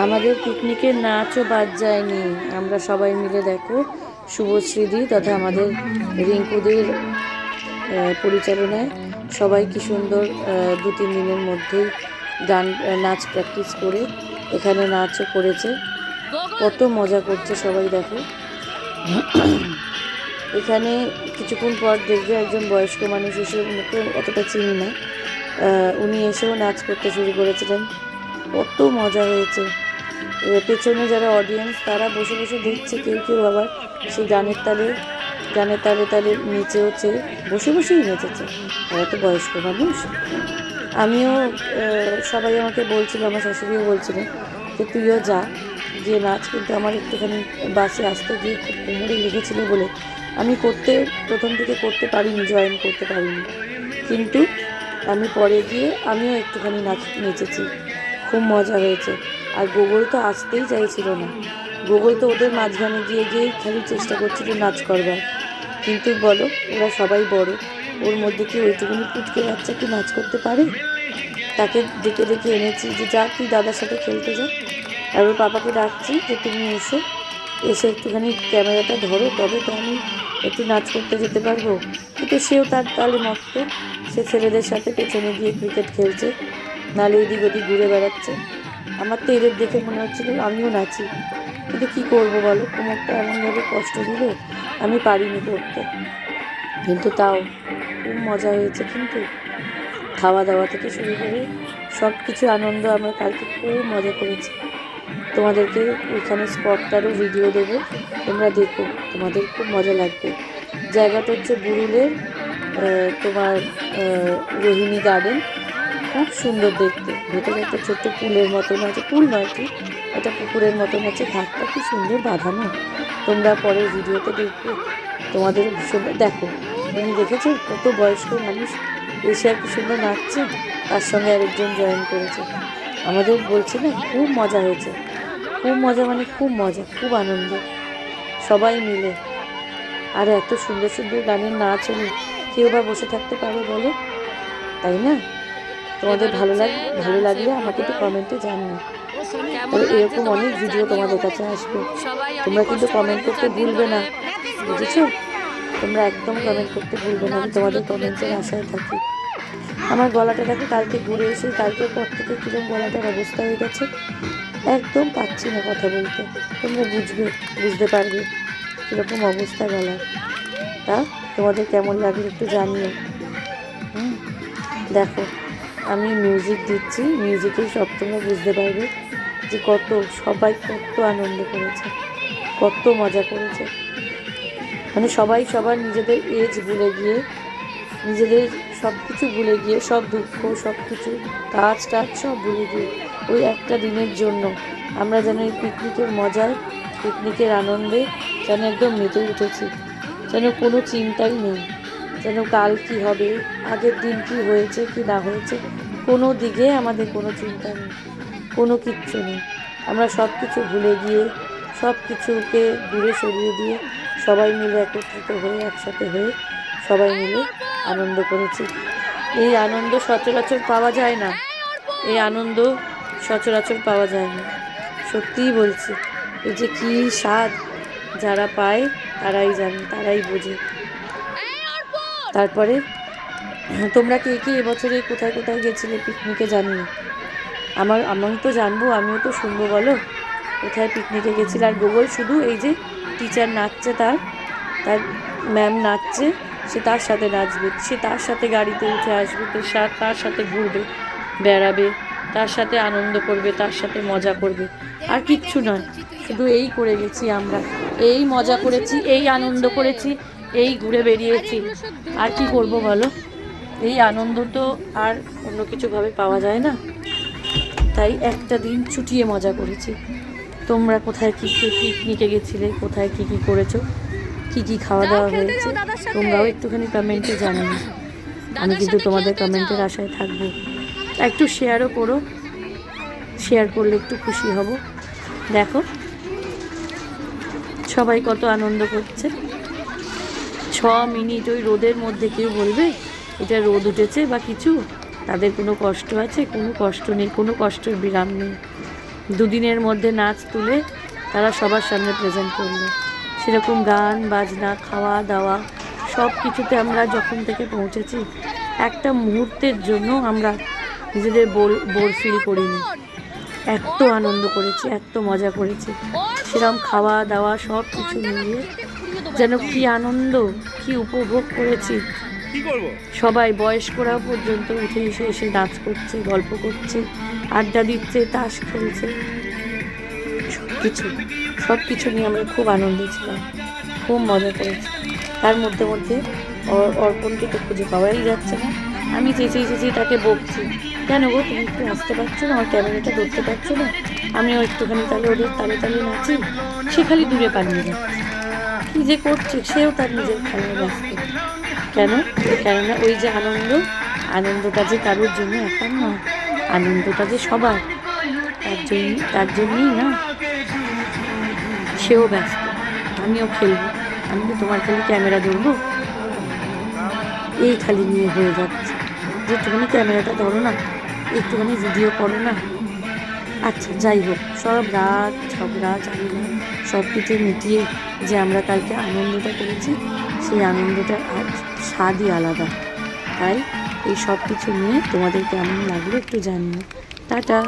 আমাদের পিকনিকের নাচও বাদ যায়নি। আমরা সবাই মিলে দেখো শুভশ্রীদি তথা আমাদের রিঙ্কুদের পরিচালনায় সবাই কি সুন্দর 2-3 দিনের মধ্যেই গান নাচ প্র্যাকটিস করে এখানে নাচও করেছে। কত মজা করছে সবাই দেখো। এখানে কিছুক্ষণ পর দেখবে একজন বয়স্ক মানুষ এসে, ওনাকে অতটা চিনি না, উনি এসেও নাচ করতে শুরু করেছিলেন। কত মজা হয়েছে। পেছনে যারা অডিয়েন্স তারা বসে বসে দেখছে, কেউ কেউ আবার সেই গানের তালে তালে নেচেওছে, বসে বসেই নেচেছে। ওরা তো বয়স্ক মানুষ। আমিও সবাই আমাকে বলছিল, আমার শাশুড়িও বলছিলেন যে তুইও যা, গিয়ে নাচ। কিন্তু আমার একটুখানি বাসে আসতে গিয়ে খুব কোমরে লেগেছিলো বলে আমি প্রথম থেকে করতে পারিনি, জয়েন করতে পারিনি। কিন্তু আমি পরে গিয়ে আমিও একটুখানি নেচেছি। খুব মজা হয়েছে। আর গোগল তো আসতেই চাইছিল না। গোগল তো ওদের মাঝখানে গিয়েই খালি চেষ্টা করছিল নাচ করবার। কিন্তু বলো, ওরা সবাই বড়, ওর মধ্যে কি ওইটুকুনি পুটকে বাচ্চা কি নাচ করতে পারে? তাকে ডেকে ডেকে এনেছি যে যা তুই দাদার সাথে খেলতে যা। আর ওর পাপাকে ডাকছি যে তুমি এসে একটুখানি ক্যামেরাটা ধরো, তবে তো আমি একটু নাচ করতে যেতে পারবো। কিন্তু সেও তার তালে মত্ত, সে ছেলেদের সাথে পেছনে গিয়ে ক্রিকেট খেলছে, নালে এদিক ওদিক ঘুরে বেড়াচ্ছে। আমার তো এদের দেখে মনে হচ্ছিল আমিও নাচি, কিন্তু কী করবো বলো, কোমরটা এমনভাবে কষ্ট দিল আমি পারিনি করতে। কিন্তু তাও খুব মজা হয়েছে। কিন্তু খাওয়া দাওয়া থেকে শুরু করে সব কিছু আনন্দ, আমরা কালকে খুব মজা করেছি। তোমাদেরকে ওইখানে স্পটটারও ভিডিও দেবো, তোমরা দেখো, তোমাদের খুব মজা লাগবে। জায়গাটা হচ্ছে বুরুলের তোমার রোহিণী গার্ডেন। খুব সুন্দর দেখতে। ভেতরে একটা ছোট্ট পুলের মতন আছে, পুল নয় কি, একটা পুকুরের মতন আছে, ঘাটটা কি সুন্দর বাঁধানো। তোমরা পরের ভিডিওতে দেখবে, তোমাদের ভীষণ দেখো। তুমি দেখেছো কত বয়স্ক মানুষ এসে আর কি সুন্দর নাচছে, তার সঙ্গে আরেকজন জয়েন করেছে। আমাদের বলছে না, খুব মজা হয়েছে। খুব মজা মানে খুব মজা, খুব আনন্দ সবাই মিলে। আর এত সুন্দর সুন্দর গানের নাচ হলে কেউ বা বসে থাকতে পারে বলো, তাই না? তোমাদের ভালো লাগলে আমাকে একটু কমেন্টে জানিও। তবে এরকম অনেক ভিডিও তোমাদের কাছে আসবে। তোমরা কিন্তু কমেন্ট করতে ভুলবে না, বুঝেছো? তোমরা একদম কমেন্ট করতে ভুলবে না, আমি তোমাদের কমেন্টের আশায় থাকি। আমার গলাটা দেখো, কালকে ঘুরে এসে কালকের পর থেকে কীরকম গলাটার অবস্থা হয়ে গেছে, একদম পাচ্ছি না কথা বলতে। তোমরা বুঝতে পারবে কীরকম অবস্থা গলার। তা তোমাদের কেমন লাগলো একটু জানিও। দেখো আমি মিউজিক দিচ্ছি, মিউজিকেই সব তোমরা বুঝতে পারবে যে সবাই কত আনন্দ করেছে, কত মজা করেছে। মানে সবাই সবার নিজেদের এজ ভুলে গিয়ে, নিজেদের সব কিছু ভুলে গিয়ে, সব দুঃখ সব কিছু কাজ সব ভুলে গিয়ে ওই একটা দিনের জন্য আমরা যেন এই পিকনিকের মজায়, পিকনিকের আনন্দে যেন একদম মেতে উঠেছি। যেন কোনো চিন্তাই নেই, যেন কাল কি হবে, আগের দিন কি হয়েছে কি না হয়েছে, কোনো দিকে আমাদের কোনো চিন্তা নেই, কোনো কিচ্ছু নেই। আমরা সব কিছু ভুলে গিয়ে, সব কিছুকে দূরে সরিয়ে দিয়ে সবাই মিলে একত্রিত হয়ে, একসাথে হয়ে সবাই মিলে আনন্দ করেছি। এই আনন্দ সচরাচর পাওয়া যায় না, এই আনন্দ সচরাচর পাওয়া যায় না, সত্যিই বলছি। এই যে কী স্বাদ যারা পায় তারাই জানে, তারাই বোঝে। তারপরে তোমরা কে কে এবছরে কোথায় কোথায় গেছিলে পিকনিকে জানিও। আমি তো জানবো, আমিও তো শুনবো, বলো কোথায় পিকনিকে গেছিলে। আর গোগল শুধু এই যে টিচার নাচছে, তার ম্যাম নাচছে, সে তার সাথে নাচবে, সে তার সাথে গাড়িতে উঠে আসবে, তার সাথে ঘুরবে বেড়াবে, তার সাথে আনন্দ করবে, তার সাথে মজা করবে, আর কিচ্ছু নয়। শুধু এই করে গেছি আমরা, এই মজা করেছি, এই আনন্দ করেছি, এই ঘুরে বেরিয়েছি। আর কি করব বলো, এই আনন্দ তো আর অন্য কিছুভাবে পাওয়া যায় না। তাই একটা দিন ছুটিয়ে মজা করেছি। তোমরা কোথায় কী পিকনিকে গেছিলে, কোথায় কী কী করেছো, কী কী খাওয়া দাওয়া হয়েছে, তোমরাও একটুখানি কমেন্টে জানিও। আমি কিন্তু তোমাদের কমেন্টের আশায় থাকবো। একটু শেয়ারও করো, শেয়ার করলে একটু খুশি হব। দেখো সবাই কত আনন্দ করছে। 6 মিনিট ওই রোদের মধ্যে কেউ বলবে এটা রোদ উঠেছে বা কিছু, তাদের কোনো কষ্ট আছে? কোনো কষ্ট নেই, কোনো কষ্টের বিরাম নেই। দুদিনের মধ্যে নাচ তুলে তারা সবার সামনে প্রেজেন্ট করলো। সেরকম গান বাজনা খাওয়া দাওয়া সব কিছুতে আমরা যখন থেকে পৌঁছেছি একটা মুহূর্তের জন্য আমরা নিজেদের বোর ফিল করিনি। এত আনন্দ করেছি, এত মজা করেছি, সেরকম খাওয়া দাওয়া সব কিছু মিলিয়ে যেন কি আনন্দ, কি উপভোগ করেছি। সবাই বয়স্করা পর্যন্ত উঠে এসে এসে নাচ করছে, গল্প করছে, আড্ডা দিচ্ছে, তাস খেলছে, সব কিছু নিয়ে আমরা খুব আনন্দে ছিলাম, খুব মজা করেছি। তার মধ্যে মধ্যে অর্পণকে তো খুঁজে পাওয়াই যাচ্ছে না। আমি চেঁচিয়ে তাকে বকছি, কেন গো তুমি একটু আসতে পারছো না, আমার ক্যামেরাটা ধরতে পারছো না, আমিও একটুখানি তাহলে ওদের তালে তালে নাচি। সে খালি দূরে পালিয়ে যাচ্ছে, কী যে করছে, সেও তার নিজের খেলায় ব্যস্ত। কেননা ওই যে আনন্দটা যে কারোর জন্য একার নয়, আনন্দটা যে সবার, তার জন্যই না সেও ব্যস্ত। আমিও খেলবো, আমি তো তোমার খালি ক্যামেরা ধরবো, এই খালি নিয়ে হয়ে যাচ্ছে যে একটুখানি ক্যামেরাটা ধরো না, একটুখানি ভিডিও করো না। আচ্ছা যাই হোক, সব রাগ ঝগড়া ঝামেলা সব কিছু মিটিয়ে যে আমরা কালকে আনন্দটা করেছি, সেই আনন্দটা আজ স্বাদই আলাদা। তাই এই সব কিছু নিয়ে তোমাদের কেমন লাগলো একটু জানিও। টাটা।